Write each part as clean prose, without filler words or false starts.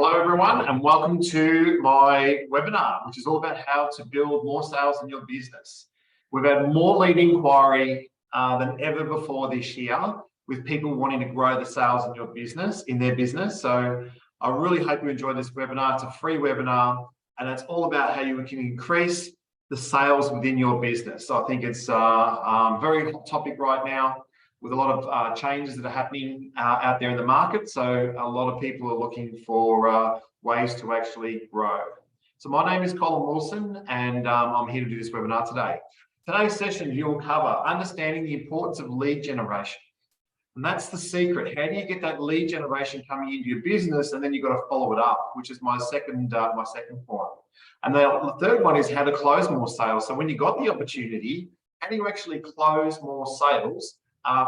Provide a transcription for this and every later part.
Hello everyone and welcome to my webinar, which is all about how to build more sales in your business. We've had more lead inquiry than ever before this year with people wanting to grow the sales in their business. So I really hope you enjoy this webinar. It's a free webinar and it's all about how you can increase the sales within your business. So I think it's a very hot topic right now, with a lot of changes that are happening out there in the market. So a lot of people are looking for ways to actually grow. So my name is Colin Wilson and I'm here to do this webinar today. Today's session, you'll cover understanding the importance of lead generation. And that's the secret. How do you get that lead generation coming into your business? And then you've got to follow it up, which is my second point. And the third one is how to close more sales. So when you got the opportunity, how do you actually close more sales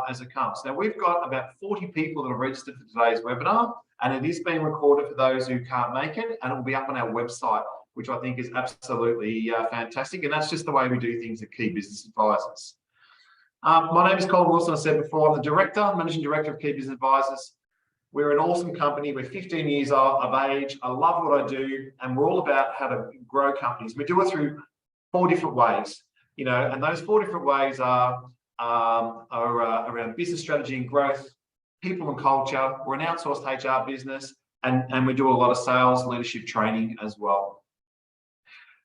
as it comes? Now, we've got about 40 people that are registered for today's webinar, and it is being recorded for those who can't make it, and it will be up on our website, which I think is absolutely fantastic. And that's just the way we do things at Key Business Advisors. My name is Colin Wilson. I said before, I'm the managing director of Key Business Advisors. We're an awesome company. We're 15 years of age. I love what I do, and we're all about how to grow companies. We do it through 4 different ways, and those 4 different ways are around business strategy and growth, people and culture. We're an outsourced HR business, and we do a lot of sales leadership training as well.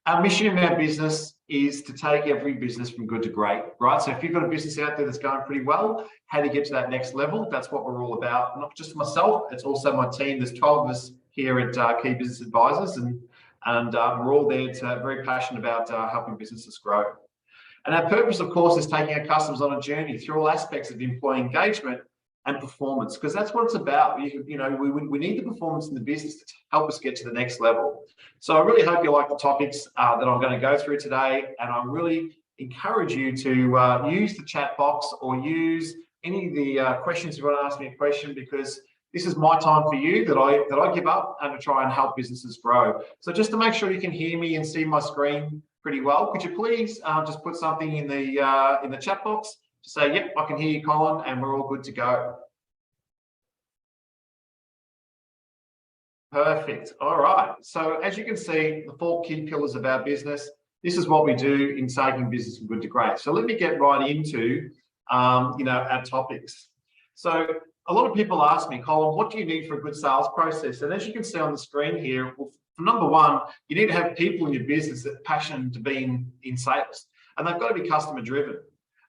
Our mission in our business is to take every business from good to great, right? So if you've got a business out there that's going pretty well, how do you get to that next level? That's what we're all about. Not just myself, it's also my team. There's 12 of us here at Key Business Advisors, and we're all there very passionate about helping businesses grow. And our purpose, of course, is taking our customers on a journey through all aspects of employee engagement and performance, because that's what it's about. We need the performance in the business to help us get to the next level. So I really hope you like the topics that I'm going to go through today, and I really encourage you to use the chat box or use any of the questions. If you want to ask me a question, because this is my time for you that I give up and to try and help businesses grow. So just to make sure you can hear me and see my screen pretty well, could you please just put something in the chat box to say, yep, I can hear you, Colin, and we're all good to go. Perfect. All right. So as you can see, the 4 key pillars of our business, this is what we do in taking business from good to great. So let me get right into our topics. So a lot of people ask me, Colin, what do you need for a good sales process? And as you can see on the screen here, well, number one, you need to have people in your business that are passionate to be in sales, and they've got to be customer driven.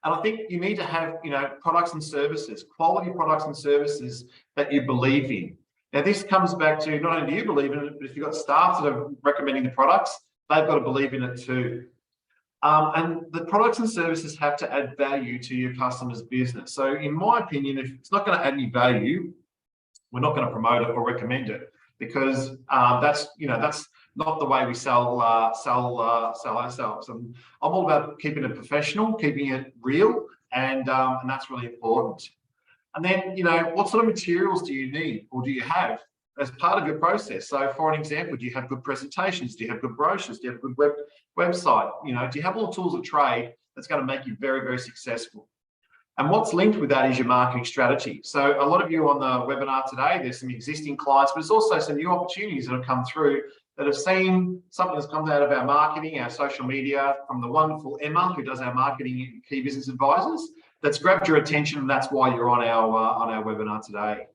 And I think you need to have, products and services, quality products and services that you believe in. Now, this comes back to not only do you believe in it, but if you've got staff that are recommending the products, they've got to believe in it too. And the products and services have to add value to your customer's business. So in my opinion, if it's not going to add any value, we're not going to promote it or recommend it, because that's not the way we sell ourselves. And I'm all about keeping it professional, keeping it real, and that's really important. And then, what sort of materials do you need or do you have as part of your process? So for an example, do you have good presentations? Do you have good brochures? Do you have a good website? Do you have all the tools of trade that's going to make you very, very successful? And what's linked with that is your marketing strategy. So a lot of you on the webinar today, there's some existing clients, but there's also some new opportunities that have come through that have seen something that's come out of our marketing, our social media, from the wonderful Emma, who does our marketing at Key Business Advisors, that's grabbed your attention, and that's why you're on our webinar today.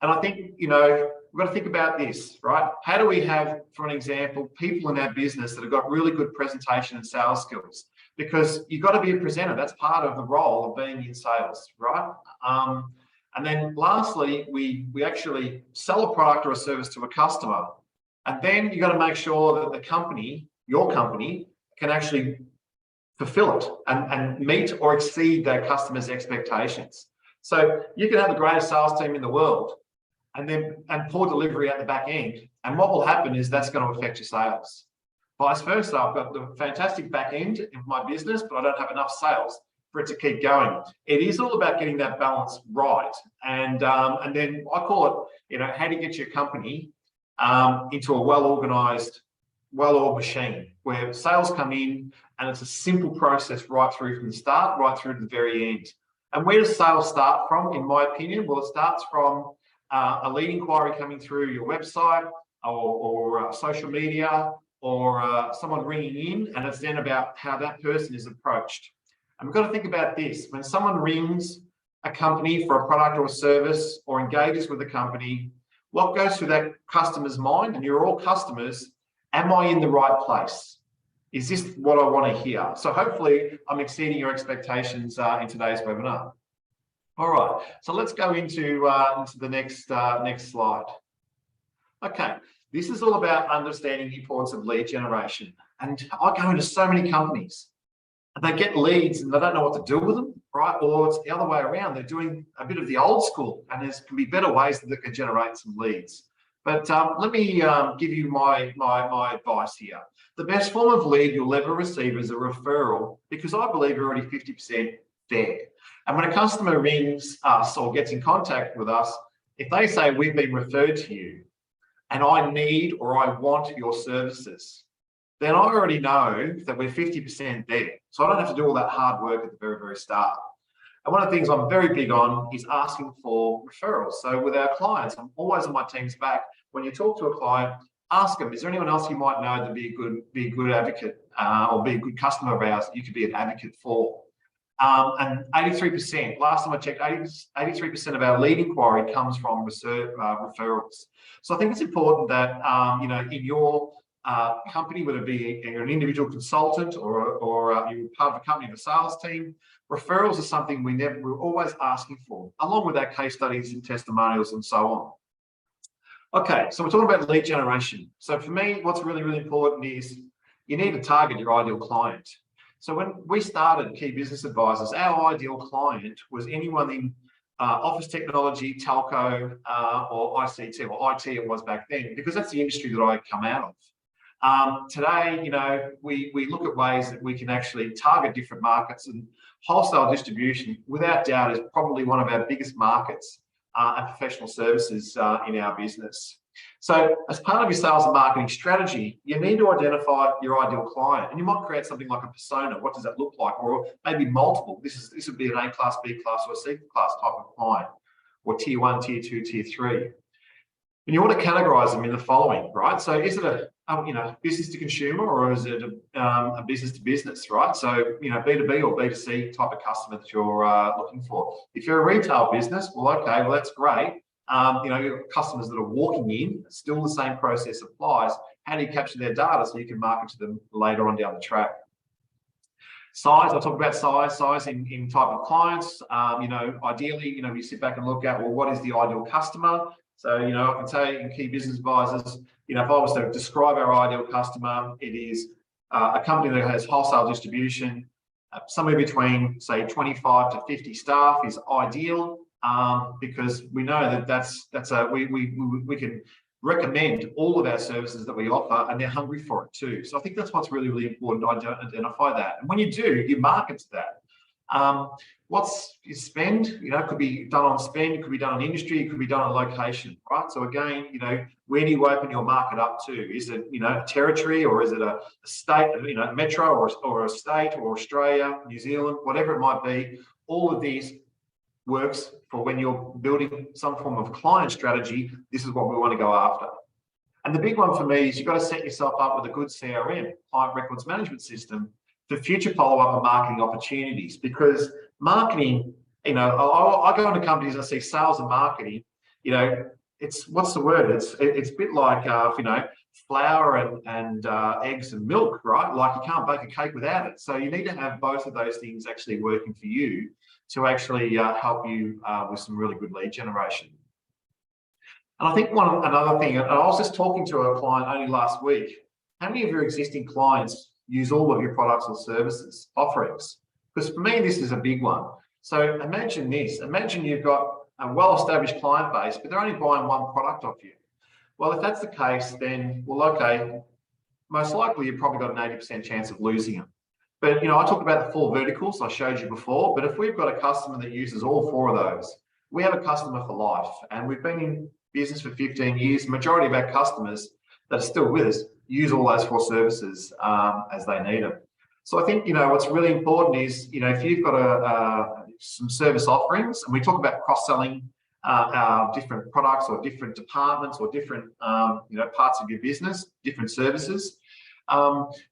And I think, we've got to think about this, right? How do we have, for an example, people in our business that have got really good presentation and sales skills? Because you've got to be a presenter. That's part of the role of being in sales, right? And then lastly, we actually sell a product or a service to a customer. And then you've got to make sure that the company, your company, can actually fulfill it and meet or exceed their customers' expectations. So you can have the greatest sales team in the world and poor delivery at the back end. And what will happen is that's going to affect your sales. Vice versa, I've got the fantastic back end of my business, but I don't have enough sales for it to keep going. It is all about getting that balance right. And then I call it, how do you get your company into a well-organized, well-oiled machine where sales come in and it's a simple process right through from the start, right through to the very end. And where does sales start from, in my opinion? Well, it starts from a lead inquiry coming through your website, social media, or someone ringing in, and it's then about how that person is approached. And we've got to think about this. When someone rings a company for a product or a service or engages with a company, what goes through that customer's mind, and you're all customers, am I in the right place? Is this what I want to hear? So hopefully I'm exceeding your expectations in today's webinar. All right, so let's go into the next slide. Okay, this is all about understanding the importance of lead generation. And I go into so many companies and they get leads and they don't know what to do with them, right? Or it's the other way around. They're doing a bit of the old school, and there can be better ways that can generate some leads. But let me give you my advice here. The best form of lead you'll ever receive is a referral, because I believe you're already 50% there. And when a customer rings us or gets in contact with us, if they say we've been referred to you and I need or I want your services, then I already know that we're 50% there. So I don't have to do all that hard work at the very, very start. And one of the things I'm very big on is asking for referrals. So with our clients, I'm always on my team's back. When you talk to a client, ask them, is there anyone else you might know that'd be a good advocate or be a good customer of ours that you could be an advocate for? And 83%, last time I checked, 83% of our lead inquiry comes from referrals. So I think it's important that, in your company, whether it be you're an individual consultant or you're part of a company of a sales team, referrals are something we're always asking for, along with our case studies and testimonials and so on. Okay, so we're talking about lead generation. So for me, what's really, really important is you need to target your ideal client. So when we started Key Business Advisors, our ideal client was anyone in office technology, telco, or ICT, or IT it was back then, because that's the industry that I come out of. Today, we look at ways that we can actually target different markets, and wholesale distribution, without doubt, is probably one of our biggest markets and professional services in our business. So as part of your sales and marketing strategy, you need to identify your ideal client, and you might create something like a persona. What does that look like? Or maybe multiple. This would be an A class, B class, or C class type of client, or tier 1, tier 2, tier 3. And you want to categorize them in the following, right? So is it a business to consumer, or is it a business to business, right? So, B2B or B2C type of customer that you're looking for. If you're a retail business, well, okay, well, that's great. Your customers that are walking in, still the same process applies. How do you capture their data so you can market to them later on down the track? Size, I'll talk about size in type of clients. Ideally, we sit back and look at, well, what is the ideal customer? So, I can tell you in Key Business Advisors, if I was to describe our ideal customer, it is a company that has wholesale distribution, somewhere between, say, 25 to 50 staff is ideal, because we know that we can recommend all of our services that we offer, and they're hungry for it too. So I think that's what's really, really important to identify that. And when you do, you market to that. What's your spend? It could be done on spend, it could be done on industry, it could be done on location, right? So again, where do you open your market up to? Is it, a territory, or is it a state, metro, or a state, or Australia, New Zealand, whatever it might be? All of these works for when you're building some form of client strategy. This is what we want to go after. And the big one for me is you've got to set yourself up with a good CRM, client records management system, for future follow-up and marketing opportunities. Because marketing, I go into companies and I see sales and marketing, it's, what's the word? It's a bit like, flour and eggs and milk, right? Like, you can't bake a cake without it. So you need to have both of those things actually working for you to actually help you with some really good lead generation. And I think another thing, and I was just talking to a client only last week, how many of your existing clients use all of your products or services offerings? Because for me, this is a big one. So imagine this, imagine you've got a well-established client base, but they're only buying one product off you. Well, if that's the case, then, well, okay, most likely you've probably got an 80% chance of losing them. But, I talked about the 4 verticals I showed you before, but if we've got a customer that uses all 4 of those, we have a customer for life. And we've been in business for 15 years. The majority of our customers that are still with us use all those 4 services as they need them. So I think, what's really important is, if you've got some service offerings, and we talk about cross-selling different products or different departments or different parts of your business, different services.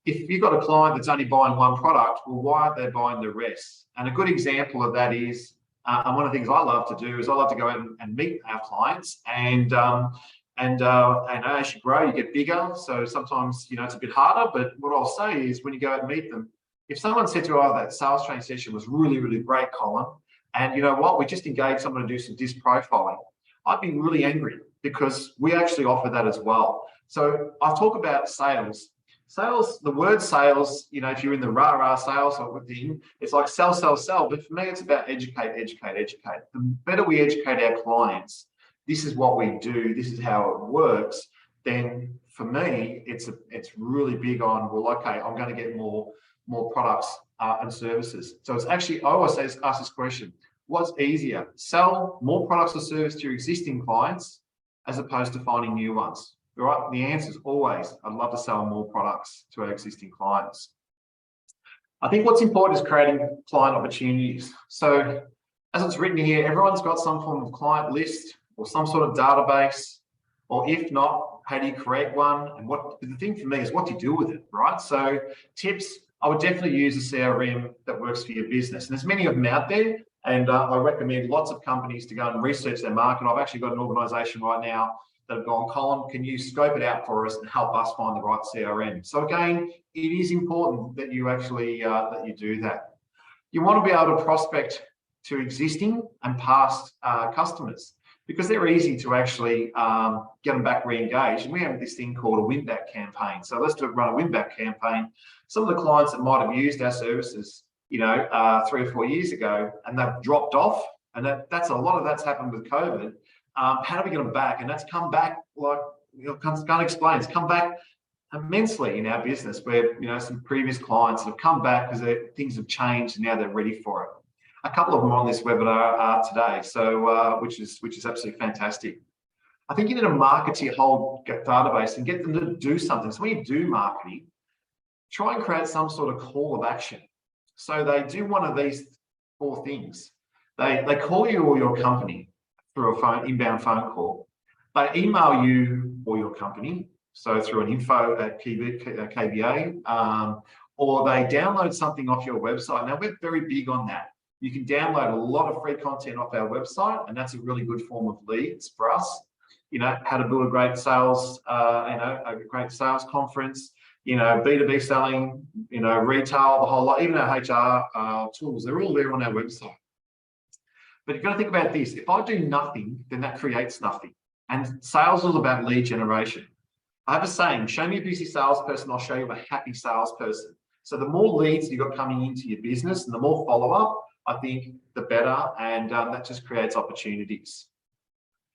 If you've got a client that's only buying one product, well, why aren't they buying the rest? And a good example of that is, and one of the things I love to do is I love to go out and meet our clients, and as you grow, you get bigger. So sometimes, it's a bit harder, but what I'll say is when you go out and meet them, if someone said to you, oh, that sales training session was really, really great, Colin, and you know what, we just engaged someone to do some disc profiling, I'd be really angry because we actually offer that as well. So I talk about sales. Sales, the word sales, if you're in the rah-rah sales sort of thing, it's like sell, sell, sell. But for me, it's about educate, educate, educate. The better we educate our clients, this is what we do, this is how it works, then for me, it's really big on, well, okay, I'm going to get more products and services. So it's actually, I always ask this question, what's easier, sell more products or services to your existing clients as opposed to finding new ones? Right? The answer is always, I'd love to sell more products to our existing clients. I think what's important is creating client opportunities. So as it's written here, everyone's got some form of client list or some sort of database, or if not, how do you create one? And the thing for me is, what do you do with it, right? So tips, I would definitely use a CRM that works for your business. And there's many of them out there. And I recommend lots of companies to go and research their market. I've actually got an organization right now that have gone, Colin, can you scope it out for us and help us find the right CRM? So again, it is important that you actually that you do that. You want to be able to prospect to existing and past customers, because they're easy to actually get them back re-engaged. And we have this thing called a win-back campaign. So let's run a win-back campaign. Some of the clients that might have used our services, 3 or 4 years ago, and they've dropped off, and that's a lot of that's happened with COVID. How do we get them back? And that's come back, like, can't explain. It's come back immensely in our business, where some previous clients have come back because things have changed and now they're ready for it. A couple of them on this webinar today, so which is absolutely fantastic. I think you need to market to your whole database and get them to do something. So when you do marketing, try and create some sort of call of action. So they do one of these 4 things. They call you or your company through a inbound phone call. They email you or your company, so through an info@KBA, or they download something off your website. Now, we're very big on that. You can download a lot of free content off our website, and that's a really good form of leads for us. How to build a great sales, a great sales conference, B2B selling, retail, the whole lot, even our HR tools, they're all there on our website. But you've got to think about this. If I do nothing, then that creates nothing. And sales is about lead generation. I have a saying, show me a busy salesperson, I'll show you a happy salesperson. So the more leads you've got coming into your business and the more follow-up, I think the better, and that just creates opportunities.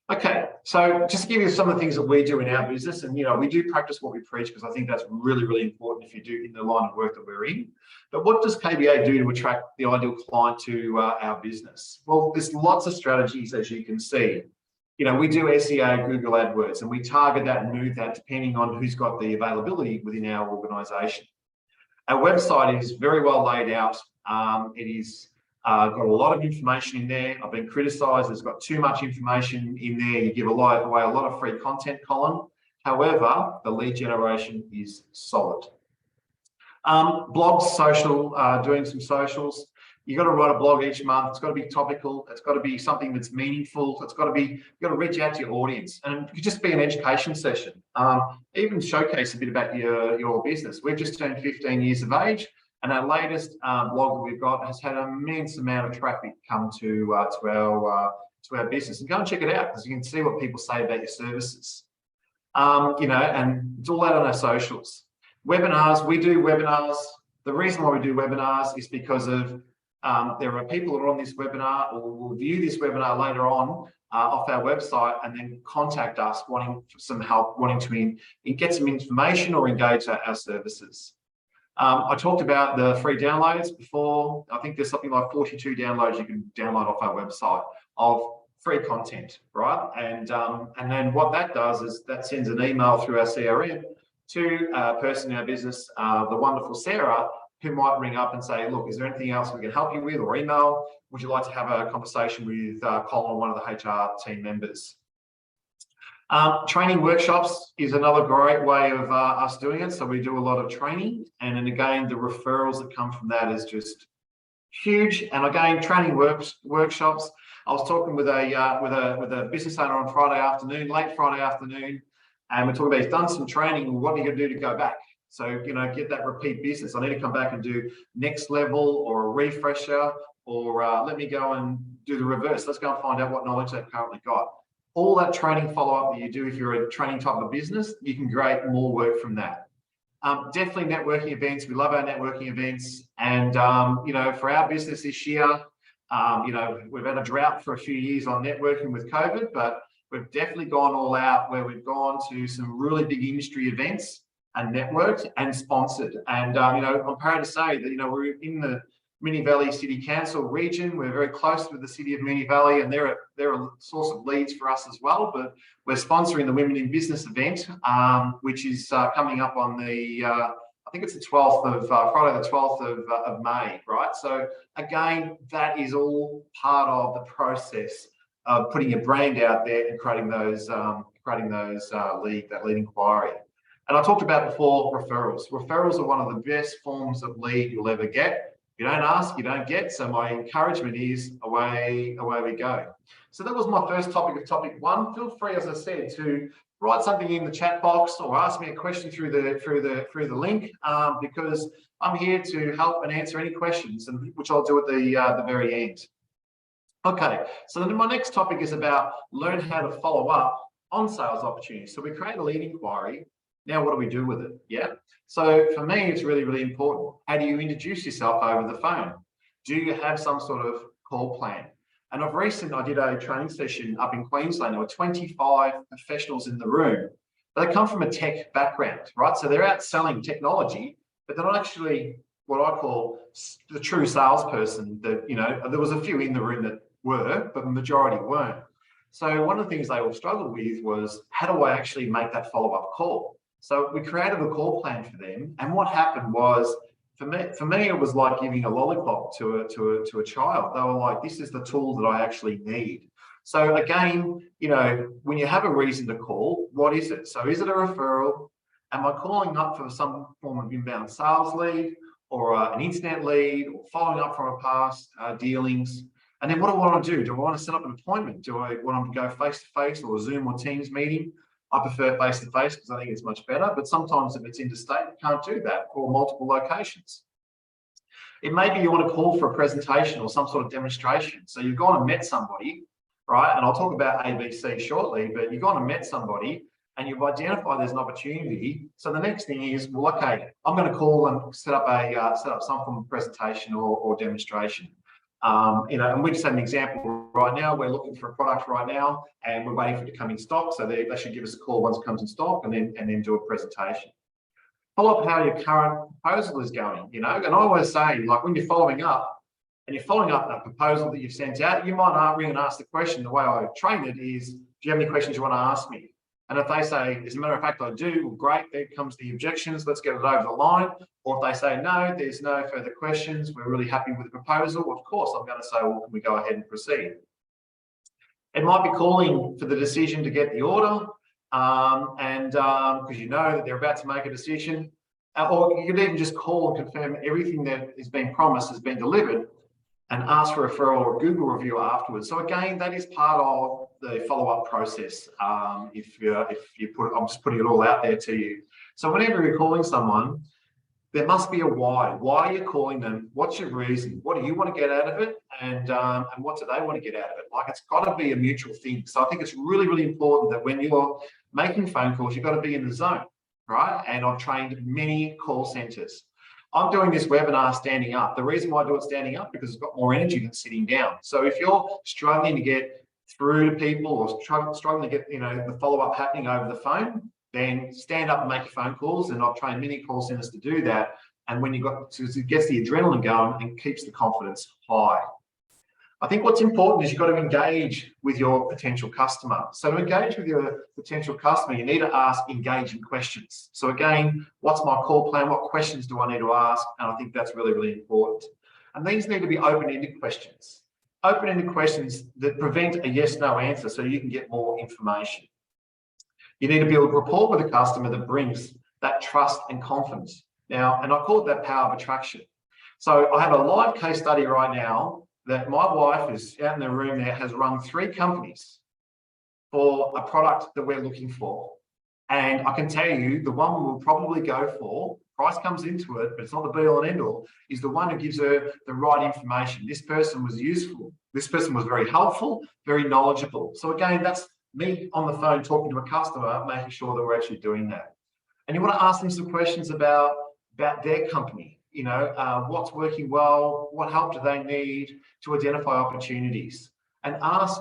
Okay, so just to give you some of the things that we do in our business, and we do practice what we preach, because I think that's really, really important if you do in the line of work that we're in. But what does KBA do to attract the ideal client to our business? Well, there's lots of strategies, as you can see. We do SEO, Google AdWords, and we target that and move that depending on who's got the availability within our organisation. Our website is very well laid out. It is got a lot of information in there. I've been criticised. It's got too much information in there. You give away a lot of free content, Colin. However, the lead generation is solid. Blogs, social, doing some socials. You've got to write a blog each month. It's got to be topical. It's got to be something that's meaningful. You've got to reach out to your audience, and it could just be an education session. Even showcase a bit about your business. We've just turned 15 years of age, and our latest blog that we've got has had an immense amount of traffic come to our business. And go and check it out, because you can see what people say about your services. And it's all out on our socials. Webinars, we do webinars. The reason why we do webinars is because of there are people that are on this webinar or will view this webinar later on off our website and then contact us wanting some help, wanting to get some information or engage our services. I talked about the free downloads before. I think there's something like 42 downloads you can download off our website of free content, right? And then what that does is that sends an email through our CRM to a person in our business, the wonderful Sarah, who might ring up and say, look, is there anything else we can help you with, or email? Would you like to have a conversation with Colin, one of the HR team members? Training workshops is another great way of us doing it. So we do a lot of training, and then again, the referrals that come from that is just huge. And again, training workshops. I was talking with a business owner on Friday afternoon, late Friday afternoon, and we're talking about he's done some training. What are you going to do to go back? So, you know, get that repeat business. I need to come back and do next level or a refresher, or let me go and do the reverse. Let's go and find out what knowledge they've currently got. All that training follow-up that you do if you're a training type of business, you can create more work from that. Definitely networking events. We love our networking events. And, you know, for our business this year, you know, we've had a drought for a few years on networking with COVID, but we've definitely gone all out where we've gone to some really big industry events and networked and sponsored. And, you know, I'm proud to say that, you know, we're in the Moonee Valley City Council region. We're very close with the city of Moonee Valley, and they're a source of leads for us as well. But we're sponsoring the Women in Business event, which is coming up on the, I think it's the 12th of, Friday the 12th of May, right? So again, that is all part of the process of putting your brand out there and creating those that lead inquiry. And I talked about before referrals. Referrals are one of the best forms of lead you'll ever get. You don't ask, you don't get. So my encouragement is away we go. So that was my first topic of topic one. Feel free, as I said, to write something in the chat box or ask me a question through the link, because I'm here to help and answer any questions, and which I'll do at the very end. Okay, so then my next topic is about learn how to follow up on sales opportunities. So we create a lead inquiry. Now, what do we do with it? Yeah. So for me, it's really, really important. How do you introduce yourself over the phone? Do you have some sort of call plan? And I did a training session up in Queensland. There were 25 professionals in the room, but they come from a tech background, right? So they're out selling technology, but they're not actually what I call the true salesperson. That, you know, there was a few in the room that were, but the majority weren't. So one of the things they all struggled with was, how do I actually make that follow-up call? So we created a call plan for them, and what happened was, for me, it was like giving a lollipop to a child. They were like, "This is the tool that I actually need." So again, you know, when you have a reason to call, what is it? So is it a referral? Am I calling up for some form of inbound sales lead, or an internet lead, or following up from a past dealings? And then what do I want to do? Do I want to set up an appointment? Do I want to go face-to-face or a Zoom or Teams meeting? I prefer face-to-face because I think it's much better, but sometimes if it's interstate, you can't do that for multiple locations. It may be you want to call for a presentation or some sort of demonstration. So you've gone and met somebody, right? And I'll talk about ABC shortly, but you've gone and met somebody and you've identified there's an opportunity. So the next thing is, well, okay, I'm going to call and set up some form of presentation or demonstration. You know, and we just had an example right now. We're looking for a product right now, and we're waiting for it to come in stock. So they should give us a call once it comes in stock, and then do a presentation. Follow up how your current proposal is going. You know, and I always say, like, when you're following up a proposal that you've sent out, you might ring and ask the question. The way I train it is, do you have any questions you want to ask me? And if they say, as a matter of fact, I do, well, great, there comes the objections, let's get it over the line. Or if they say, no, there's no further questions, we're really happy with the proposal, of course, I'm going to say, well, can we go ahead and proceed? It might be calling for the decision to get the order, because you know that they're about to make a decision. Or you could even just call and confirm everything that is being promised has been delivered, and ask for a referral or a Google review afterwards. So again, that is part of the follow-up process. If you put, I'm just putting it all out there to you. So whenever you're calling someone, there must be a why. Why are you calling them? What's your reason? What do you want to get out of it? And what do they want to get out of it? Like, it's got to be a mutual thing. So I think it's really, really important that when you're making phone calls, you've got to be in the zone, right? And I've trained many call centers. I'm doing this webinar standing up. The reason why I do it standing up, because it's got more energy than sitting down. So if you're struggling to get through to people or struggling to get, you know, the follow-up happening over the phone, then stand up and make your phone calls. And I've trained many call centers to do that. And when it gets the adrenaline going and keeps the confidence high. I think what's important is you've got to engage with your potential customer. So to engage with your potential customer, you need to ask engaging questions. So again, what's my call plan? What questions do I need to ask? And I think that's really, really important. And these need to be open-ended questions. Open-ended questions that prevent a yes/no answer so you can get more information. You need to build rapport with a customer that brings that trust and confidence. Now, and I call it that power of attraction. So I have a live case study right now that my wife is out in the room there, has run 3 companies for a product that we're looking for. And I can tell you the one we'll probably go for, price comes into it, but it's not the be all and end all, is the one who gives her the right information. This person was useful. This person was very helpful, very knowledgeable. So again, that's me on the phone talking to a customer, making sure that we're actually doing that. And you want to ask them some questions about their company. You know, what's working well, what help do they need to identify opportunities, and ask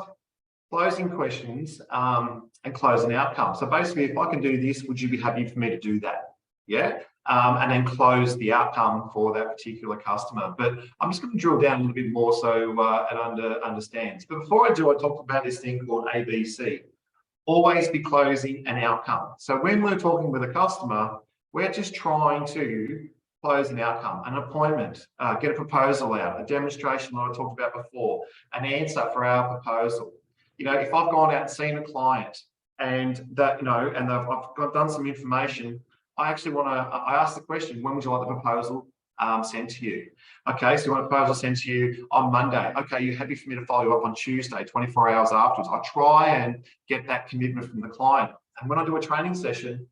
closing questions and closing outcomes. So basically, if I can do this, would you be happy for me to do that? Yeah. And then close the outcome for that particular customer. But I'm just going to drill down a little bit more so it understands. But before I do, I talk about this thing called ABC. Always be closing an outcome. So when we're talking with a customer, we're just trying to close an outcome, an appointment, get a proposal out, a demonstration that I talked about before, an answer for our proposal. You know, if I've gone out and seen a client and that, you know, and I've done some information, I actually I ask the question, when would you like the proposal sent to you? Okay, so you want a proposal sent to you on Monday. Okay, you're happy for me to follow you up on Tuesday, 24 hours afterwards. I try and get that commitment from the client. And when I do a training session,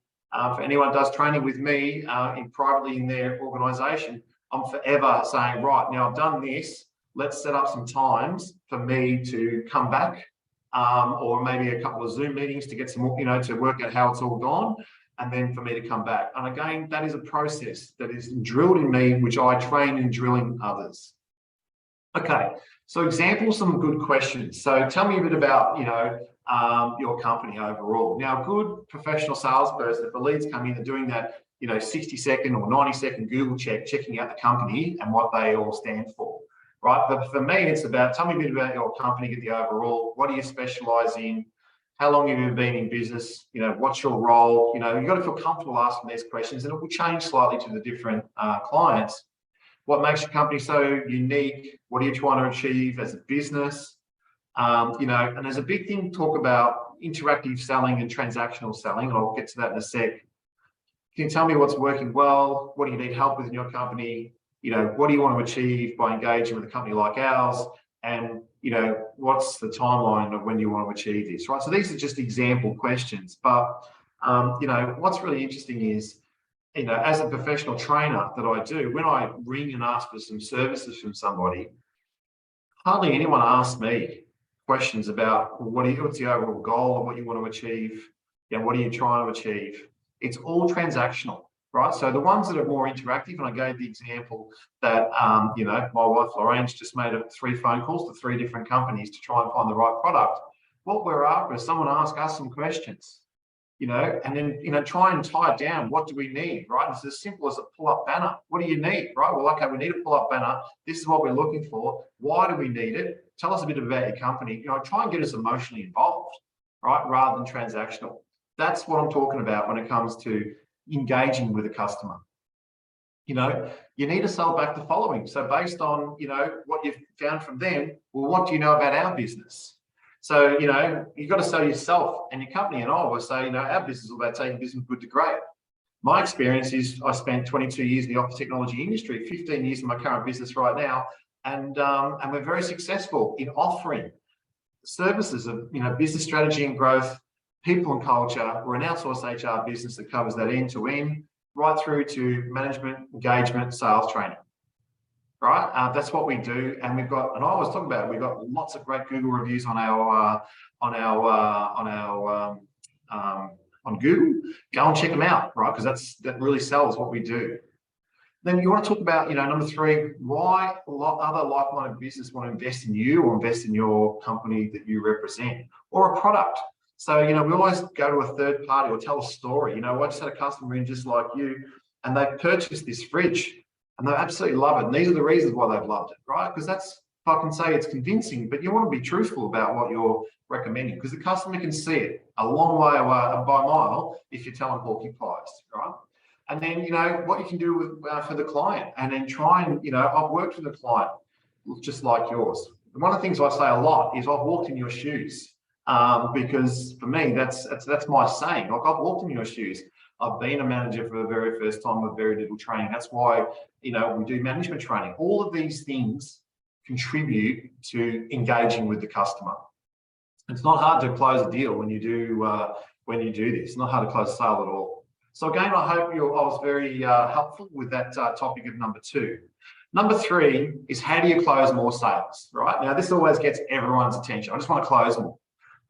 for anyone who does training with me privately in their organisation, I'm forever saying, right, now I've done this, let's set up some times for me to come back, or maybe a couple of Zoom meetings to get some more, you know, to work out how it's all gone, and then for me to come back. And again, that is a process that is drilled in me, which I train in drilling others. Okay, so examples, some good questions. So tell me a bit about, you know, your company overall. Now, a good professional salesperson, if the leads come in, they're doing that, you know, 60-second or 90-second Google checking out the company and what they all stand for, right? But for me, it's about, tell me a bit about your company, get the overall, what do you specialize in? How long have you been in business? You know, what's your role? You know, you've got to feel comfortable asking these questions, and it will change slightly to the different clients. What makes your company so unique? What are you trying to achieve as a business? You know, and there's a big thing to talk about interactive selling and transactional selling, and I'll get to that in a sec. Can you tell me what's working well? What do you need help with in your company? You know, what do you want to achieve by engaging with a company like ours? And, you know, what's the timeline of when you want to achieve this, right? So these are just example questions, but, you know, what's really interesting is, you know, as a professional trainer that I do, when I ring and ask for some services from somebody, hardly anyone asks me questions about what's the overall goal of what you want to achieve, you know, what are you trying to achieve? It's all transactional, right? So the ones that are more interactive, and I gave the example that, you know, my wife Lorraine's just made 3 phone calls to 3 different companies to try and find the right product. What we're after is someone ask us some questions, you know, and then, you know, try and tie it down. What do we need, right? It's as simple as a pull-up banner. What do you need, right? Well, okay, we need a pull-up banner. This is what we're looking for. Why do we need it? Tell us a bit about your company. You know, try and get us emotionally involved, right? Rather than transactional. That's what I'm talking about when it comes to engaging with a customer. You know, you need to sell back the following. So based on, you know, what you've found from them, well, what do you know about our business? So, you know, you've got to sell yourself and your company. And I always say, you know, our business is all about taking business good to great. My experience is I spent 22 years in the office technology industry, 15 years in my current business right now. And we're very successful in offering services of, you know, business strategy and growth, people and culture. We're an outsourced HR business that covers that end to end, right through to management, engagement, sales training. Right, that's what we do, and we've got. And I always talk about it, we've got lots of great Google reviews on Google. Go and check them out, right? Because that really sells what we do. Then you want to talk about, you know, number 3, why other like-minded business want to invest in you or invest in your company that you represent, or a product. So, you know, we always go to a third party or tell a story. You know, I just had a customer in just like you, and they purchased this fridge and they absolutely love it. And these are the reasons why they've loved it, right? Because that's I can say it's convincing, but you want to be truthful about what you're recommending because the customer can see it a long way away by mile if you're telling porcupines, right? And then, what you can do with, for the client, and then try and, I've worked with a client just like yours. One of the things I say a lot is I've walked in your shoes, because for me, that's my saying. Like, I've walked in your shoes. I've been a manager for the very first time with very little training. That's why, we do management training. All of these things contribute to engaging with the customer. It's not hard to close a deal when you do this. It's not hard to close a sale at all. So again, I hope I was very helpful with that topic of number 2. Number 3 is, how do you close more sales, right? Now, this always gets everyone's attention. I just want to close more.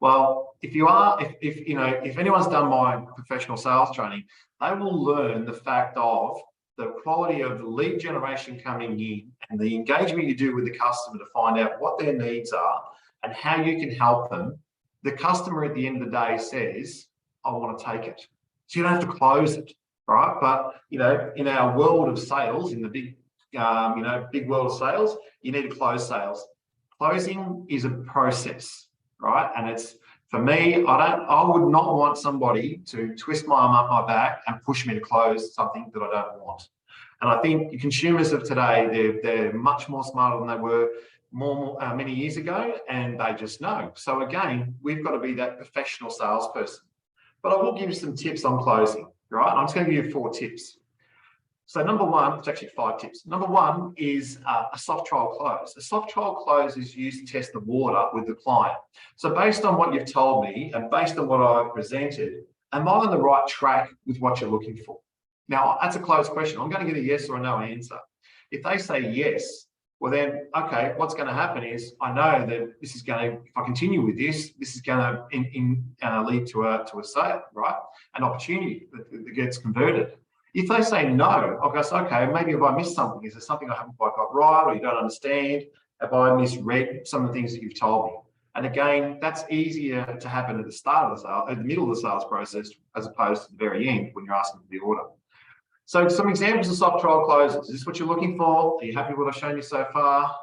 Well, if anyone's done my professional sales training, they will learn the fact of the quality of the lead generation coming in and the engagement you do with the customer to find out what their needs are and how you can help them. The customer at the end of the day says, I want to take it. So you don't have to close it, right? But, in our world of sales, in the big world of sales, you need to close sales. Closing is a process, right? And it's, for me, I would not want somebody to twist my arm up my back and push me to close something that I don't want. And I think the consumers of today, they're much more smarter than they were many years ago, and they just know. So again, we've got to be that professional salesperson. But I will give you some tips on closing, right? I'm just going to give you 4 tips. So number 1, it's actually 5 tips. Number 1 is a soft trial close. A soft trial close is used to test the water with the client. So based on what you've told me and based on what I've presented, am I on the right track with what you're looking for? Now, that's a closed question. I'm going to get a yes or a no answer. If they say yes, well then, okay, what's going to happen is I know that this is going to, if I continue with this, this is going to lead to a sale, right? An opportunity that gets converted. If they say no, I'll go, okay, maybe have I missed something? Is there something I haven't quite got right, or you don't understand? Have I misread some of the things that you've told me? And again, that's easier to happen at the start of the sale, at the middle of the sales process, as opposed to the very end when you're asking for the order. So some examples of soft trial closes. Is this what you're looking for? Are you happy with what I've shown you so far?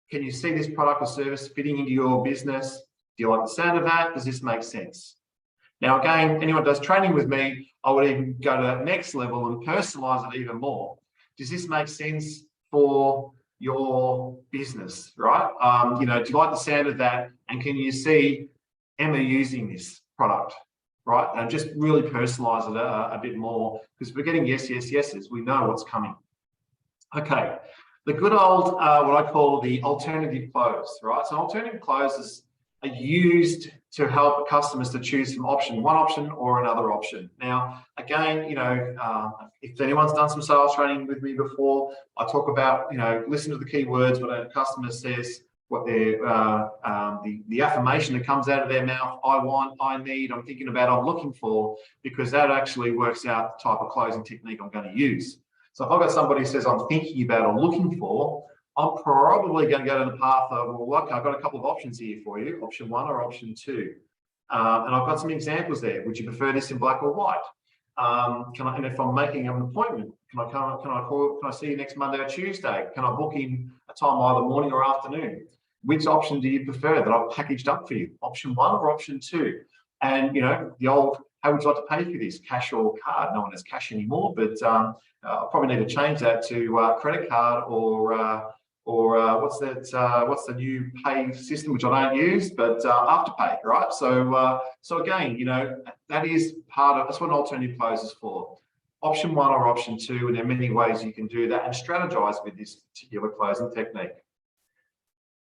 Can you see this product or service fitting into your business? Do you like the sound of that? Does this make sense? Now, again, anyone does training with me, I would even go to that next level and personalize it even more. Does this make sense for your business, right? Do you like the sound of that? And can you see Emma using this product, right? And just really personalize it a bit more, because we're getting yes, yes, yeses. We know what's coming. Okay, the good old, what I call the alternative close, right? So alternative closes are used to help customers to choose from one option or another option. Now, again, if anyone's done some sales training with me before, I talk about, listen to the keywords, what a customer says, what their the affirmation that comes out of their mouth, I want, I need, I'm thinking about, I'm looking for, because that actually works out the type of closing technique I'm going to use. So if I've got somebody who says I'm thinking about or looking for, I'm probably going to go to the path of, well, okay, I've got a couple of options here for you, option 1 or option 2. And I've got some examples there. Would you prefer this in black or white? And if I'm making an appointment, can I see you next Monday or Tuesday? Can I book in a time either morning or afternoon? Which option do you prefer that I've packaged up for you? Option 1 or option 2? And, the old, how would you like to pay for this? Cash or card? No one has cash anymore, but I probably need to change that to credit card or what's the new pay system, which I don't use, but Afterpay, right? So again, that is that's what an alternative close is for. Option 1 or option 2, and there are many ways you can do that and strategize with this particular closing technique.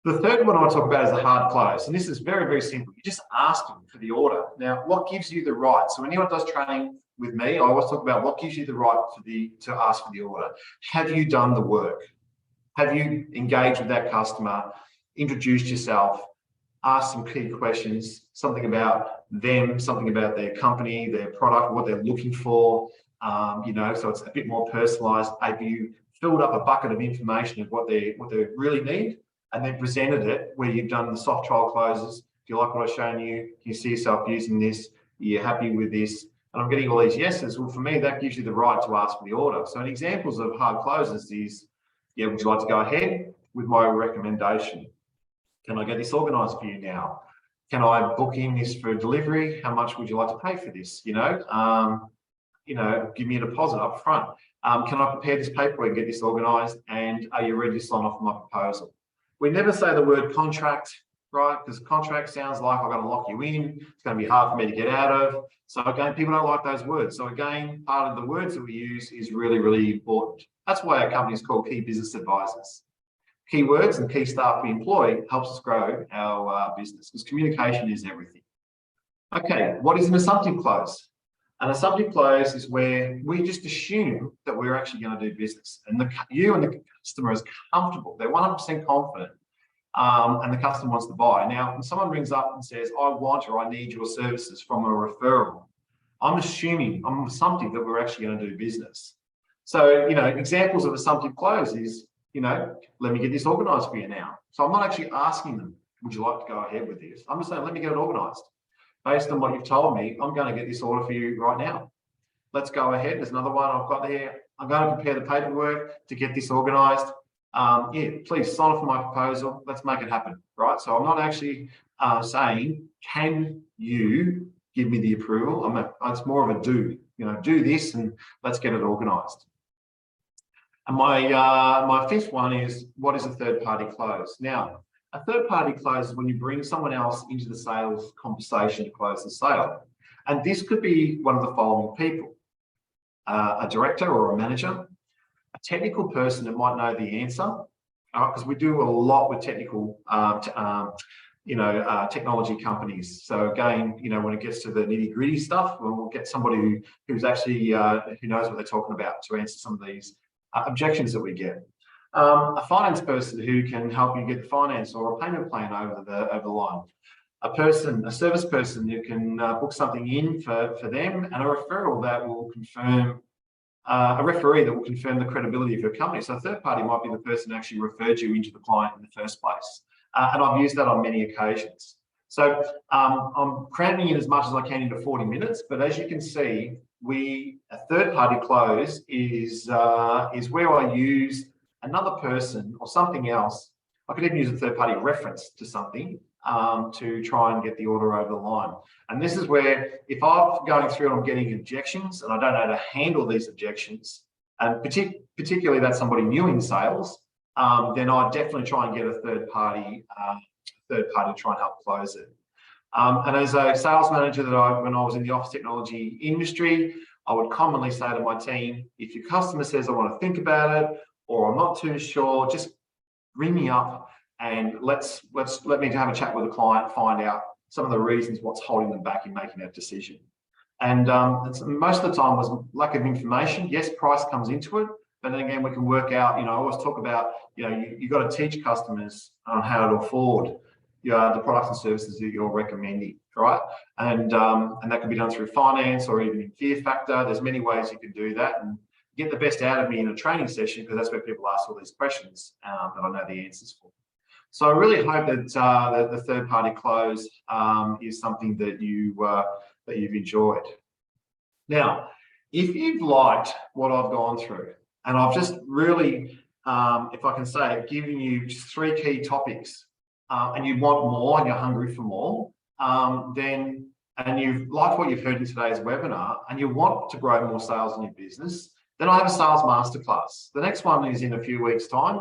The third one I want to talk about is the hard close, and this is very, very simple. You just ask them for the order. Now, what gives you the right? So when anyone does training with me, I always talk about what gives you the right to ask for the order. Have you done the work? Have you engaged with that customer, introduced yourself, asked some key questions, something about them, something about their company, their product, what they're looking for, so it's a bit more personalized. Have you filled up a bucket of information of what they really need and then presented it where you've done the soft trial closes? Do you like what I've shown you? Can you see yourself using this? Are you happy with this? And I'm getting all these yeses. Well, for me, that gives you the right to ask for the order. So an examples of hard closes is, yeah, would you like to go ahead with my recommendation? Can I get this organised for you now? Can I book in this for delivery? How much would you like to pay for this? Give me a deposit up front. Can I prepare this paperwork and get this organised? And are you ready to sign off on my proposal? We never say the word contract, right? Because contract sounds like I've got to lock you in. It's going to be hard for me to get out of. So again, people don't like those words. So again, part of the words that we use is really, really important. That's why our company is called Key Business Advisors. Keywords and key staff we employ helps us grow our business, because communication is everything. Okay, what is an assumptive close? An assumptive close is where we just assume that we're actually going to do business, and you and the customer is comfortable. They're 100% confident, and the customer wants to buy. Now, when someone rings up and says, "I want or I need your services" from a referral, I'm assumptive that we're actually going to do business. So, examples of assumptive close is, let me get this organised for you now. So I'm not actually asking them, would you like to go ahead with this? I'm just saying, let me get it organised. Based on what you've told me, I'm going to get this order for you right now. Let's go ahead. There's another one I've got here. I'm going to prepare the paperwork to get this organised. Please sign off on my proposal. Let's make it happen, right? So I'm not actually saying, can you give me the approval? It's more of a do. Do this and let's get it organised. And my fifth one is, what is a third-party close? Now, a third-party close is when you bring someone else into the sales conversation to close the sale. And this could be one of the following people: a director or a manager, a technical person that might know the answer, because we do a lot with technical, technology companies. So again, when it gets to the nitty-gritty stuff, we'll get somebody who's actually who knows what they're talking about to answer some of these objections that we get. A finance person who can help you get the finance or a payment plan over the line. A service person who can book something in for them, and a referral that will confirm, a referee that will confirm the credibility of your company. So a third party might be the person who actually referred you into the client in the first place. And I've used that on many occasions. So I'm cramming in as much as I can into 40 minutes, but as you can see, a third-party close is where I use another person or something else. I could even use a third-party reference to something to try and get the order over the line. And this is where, if I'm going through and I'm getting objections and I don't know how to handle these objections, and particularly that's somebody new in sales, then I definitely try and get a third party to try and help close it. And as a sales manager when I was in the office technology industry, I would commonly say to my team, if your customer says, I want to think about it, or I'm not too sure, just ring me up and let me have a chat with the client, find out some of the reasons what's holding them back in making that decision. And most of the time was lack of information. Yes, price comes into it, but then again, we can work out, I always talk about, you've got to teach customers on how to afford the products and services that you're recommending, right? And that can be done through finance or even in Fear Factor. There's many ways you can do that and get the best out of me in a training session, because that's where people ask all these questions that I know the answers for. So I really hope that the third-party close is something that you've enjoyed. Now, if you've liked what I've gone through, and I've just really, if I can say it, given you just 3 key topics, and you want more and you're hungry for more, and you've liked what you've heard in today's webinar and you want to grow more sales in your business, then I have a sales masterclass. The next one is in a few weeks' time,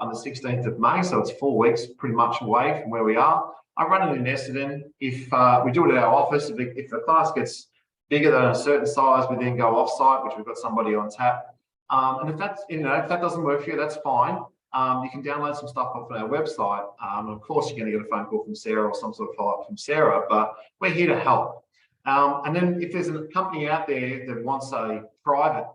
on the 16th of May, so it's 4 weeks pretty much away from where we are. I run it in Essendon. If we do it at our office, if the class gets bigger than a certain size, we then go off-site, which we've got somebody on tap. And if that doesn't work for you, that's fine. You can download some stuff off our website. And of course, you're going to get a phone call from Sarah or some sort of follow-up from Sarah, but we're here to help. And then if there's a company out there that wants a private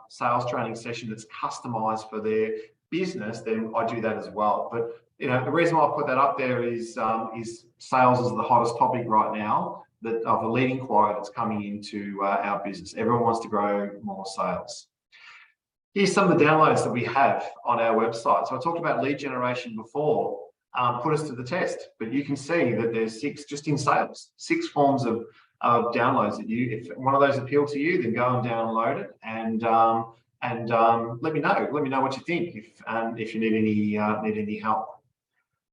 sales training session that's customized for their business, then I do that as well. But the reason why I put that up there is sales is the hottest topic right now, of a lead inquiry that's coming into our business. Everyone wants to grow more sales. Here's some of the downloads that we have on our website. So I talked about lead generation before, put us to the test, but you can see that there's 6 just in sales, 6 forms of downloads that if one of those appeal to you, then go and download it and let me know what you think if you need any help.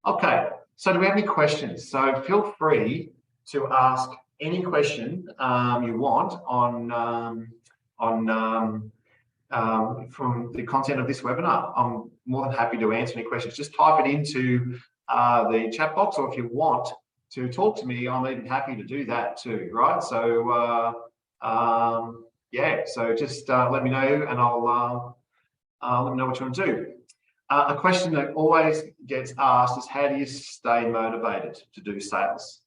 Okay, so do we have any questions? So feel free to ask any question you want from the content of this webinar. I'm more than happy to answer any questions. Just type it into the chat box, or if you want to talk to me, I'm even happy to do that too, right? So yeah, so just let me know, and I'll let me know what you want to do. A question that always gets asked is, how do you stay motivated to do sales?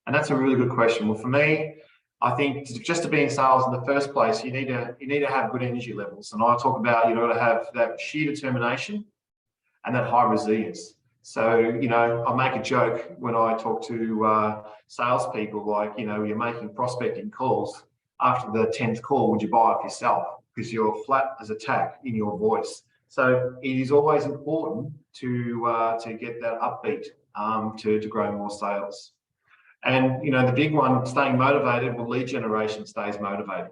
And that's a really good question. Well, for me, I think just to be in sales in the first place, you need to have good energy levels. And I talk about, you know, to have that sheer determination and that high resilience. So, you know, I make a joke when I talk to salespeople, like, you know, you're making prospecting calls. After the 10th call, would you buy off yourself? Because you're flat as a tack in your voice. So it is always important to get that upbeat to grow more sales. And, you know, the big one, staying motivated, well, lead generation stays motivated.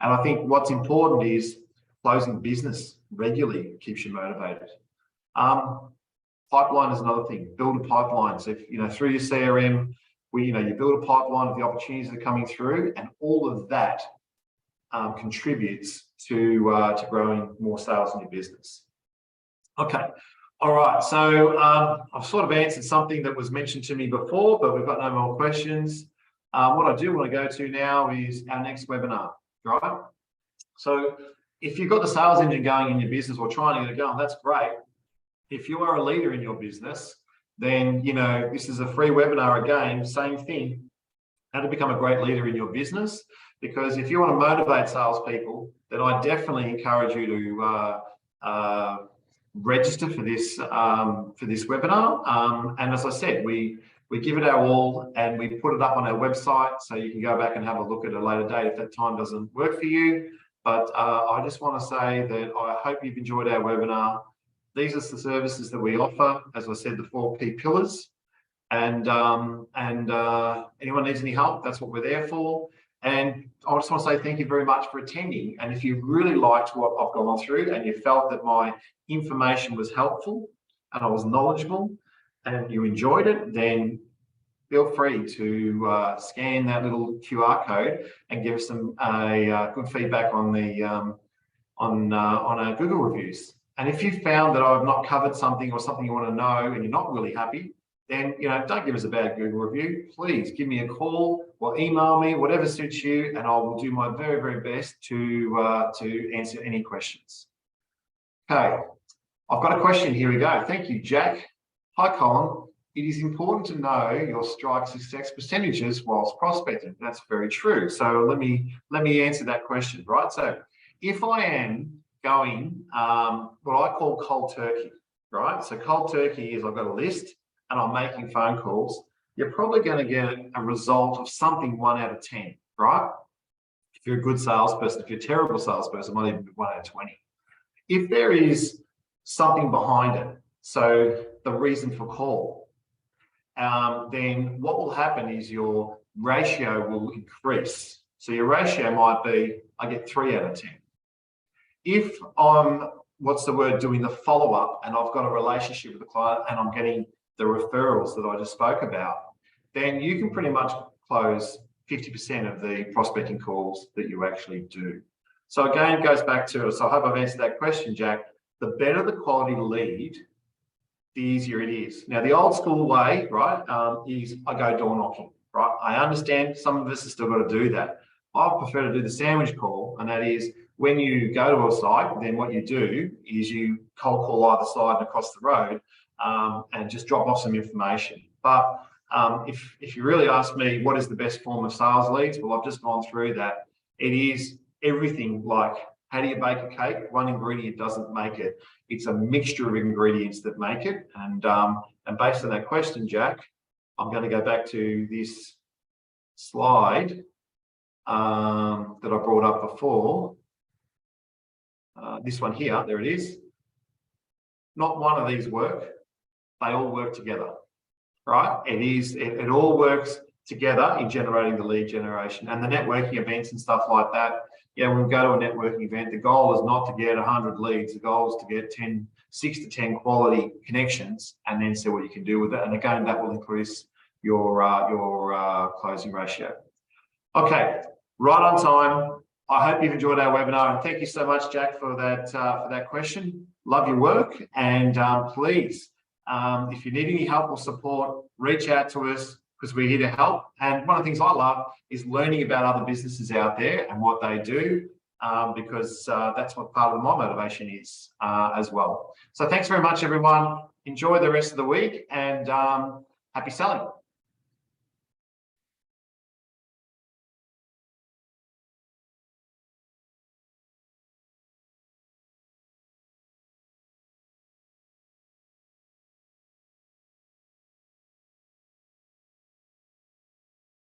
And I think what's important is closing business regularly keeps you motivated. Pipeline is another thing. Build a pipeline. So, if, you know, through your CRM, you build a pipeline of the opportunities that are coming through, and all of that contributes to growing more sales in your business. Okay. All right, so I've sort of answered something that was mentioned to me before, but we've got no more questions. What I do want to go to now is our next webinar, right? So if you've got the sales engine going in your business, or trying to get it going, that's great. If you are a leader in your business, then, you know, this is a free webinar again, same thing, how to become a great leader in your business. Because if you want to motivate salespeople, then I definitely encourage you to register for this webinar. And as I said, we give it our all, and we put it up on our website, so you can go back and have a look at a later date if that time doesn't work for you. But I just want to say that I hope you've enjoyed our webinar. These are the services that we offer, as I said, the 4 key pillars. And anyone needs any help, that's what we're there for. And I just want to say thank you very much for attending. And if you really liked what I've gone through, and you felt that my information was helpful and I was knowledgeable and you enjoyed it, then feel free to scan that little QR code and give us some good feedback on the on our Google reviews. And if you found that I've not covered something, or something you want to know and you're not really happy, then, you know, don't give us a bad Google review. Please give me a call or email me, whatever suits you, and I will do my very, very best to answer any questions. Okay, I've got a question. Here we go. Thank you, Jack. Hi, Colin. It is important to know your strike success percentages whilst prospecting. That's very true. So let me answer that question, right? So if I am going what I call cold turkey, right? So cold turkey is, I've got a list and I'm making phone calls. You're probably going to get a result of something 1 out of 10, right? If you're a good salesperson. If you're a terrible salesperson, it might even be 1 out of 20. If there is something behind it, so the reason for call, then what will happen is your ratio will increase. So your ratio might be, I get 3 out of 10. If I'm, doing the follow-up, and I've got a relationship with the client and I'm getting the referrals that I just spoke about, then you can pretty much close 50% of the prospecting calls that you actually do. So again, it goes back to, so I hope I've answered that question, Jack. The better the quality lead, the easier it is. Now, the old school way, right, is I go door knocking, right? I understand some of us have still got to do that. I prefer to do the sandwich call, and that is when you go to a site, then what you do is you cold call either side and across the road, and just drop off some information. But if you really ask me what is the best form of sales leads, well, I've just gone through that. It is everything like, how do you bake a cake? One ingredient doesn't make it. It's a mixture of ingredients that make it. And based on that question, Jack, I'm going to go back to this slide that I brought up before. This one here, there it is. Not one of these work. They all work together, right? It all works together in generating the lead generation and the networking events and stuff like that. Yeah, when we go to a networking event, the goal is not to get 100 leads. The goal is to get 6 to 10 quality connections and then see what you can do with it. And again, that will increase your closing ratio. Okay, right on time. I hope you've enjoyed our webinar, and thank you so much, Jack, for that question. Love your work, and please, if you need any help or support, reach out to us because we're here to help. And one of the things I love is learning about other businesses out there and what they do, because that's what part of my motivation is as well. So thanks very much, everyone. Enjoy the rest of the week, and happy selling.